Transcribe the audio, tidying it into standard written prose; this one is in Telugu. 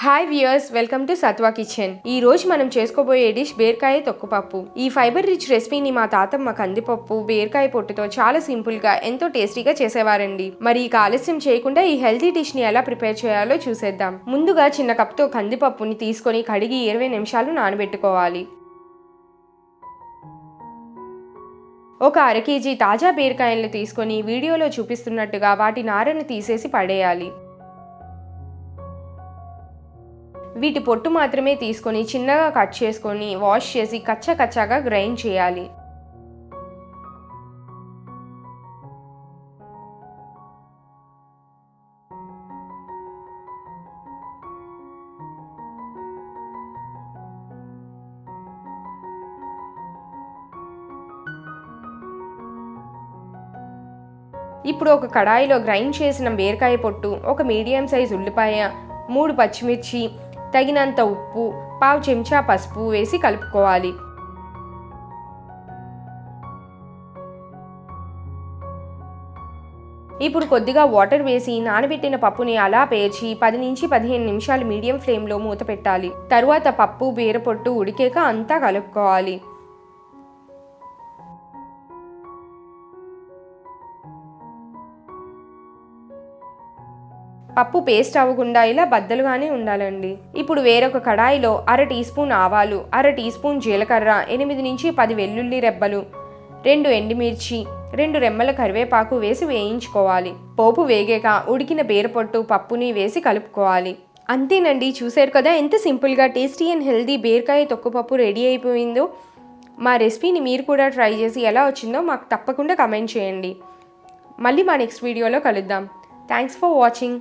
Hi viewers, welcome to Satva kitchen. ఈ రోజు మనం చేసుకోబోయే డిష్ బీరకాయ తొక్కు పప్పు. ఈ ఫైబర్ రిచ్ రెసిపీని మా తాతమ్మ కందిపప్పు బీరకాయ పొట్టుతో చాలా సింపుల్ గా ఎంతో టేస్టీగా చేసేవారండి. మరి ఇక ఆలస్యం చేయకుండా ఈ హెల్తీ డిష్ ని ఎలా ప్రిపేర్ చేయాలో చూసేద్దాం. ముందుగా చిన్న కప్తో కందిపప్పుని తీసుకొని కడిగి 20 నిమిషాలు నానబెట్టుకోవాలి. ఒక అర కేజీ తాజా బీరకాయలను తీసుకొని వీడియోలో చూపిస్తున్నట్టుగా వాటి నారను తీసేసి పడేయాలి. వీటి పొట్టు మాత్రమే తీసుకొని చిన్నగా కట్ చేసుకొని వాష్ చేసి కచ్చాగా గ్రైండ్ చేయాలి. ఇప్పుడు ఒక కడాయిలో గ్రైండ్ చేసిన బీరకాయ పొట్టు, ఒక మీడియం సైజ్ ఉల్లిపాయ, 3 పచ్చిమిర్చి, తగినంత ఉప్పు, పావు చెంచా పసుపు వేసి కలుపుకోవాలి. ఇప్పుడు కొద్దిగా వాటర్ వేసి నానబెట్టిన పప్పుని అలా పేర్చి 10 నుంచి 15 నిమిషాలు మీడియం ఫ్లేమ్లో మూత పెట్టాలి. తరువాత పప్పు బీరపొట్టు ఉడికాక అంతా కలుపుకోవాలి. పప్పు పేస్ట్ అవ్వకుండా ఇలా బద్దలుగానే ఉండాలండి. ఇప్పుడు వేరొక కడాయిలో అర టీ స్పూన్ ఆవాలు, అర టీ స్పూన్ జీలకర్ర, 8 నుంచి 10 వెల్లుల్లి రెబ్బలు, 2 ఎండుమిర్చి, 2 రెమ్మల కరివేపాకు వేసి వేయించుకోవాలి. పోపు వేగాక ఉడికిన బీరపొట్టు పప్పుని వేసి కలుపుకోవాలి. అంతేనండి, చూసారు కదా ఎంత సింపుల్గా టేస్టీ అండ్ హెల్దీ బీరకాయ తొక్కు పప్పు రెడీ అయిపోయిందో. మా రెసిపీని మీరు కూడా ట్రై చేసి ఎలా వచ్చిందో మాకు తప్పకుండా కమెంట్ చేయండి. మళ్ళీ మా నెక్స్ట్ వీడియోలో కలుద్దాం. Thanks for watching.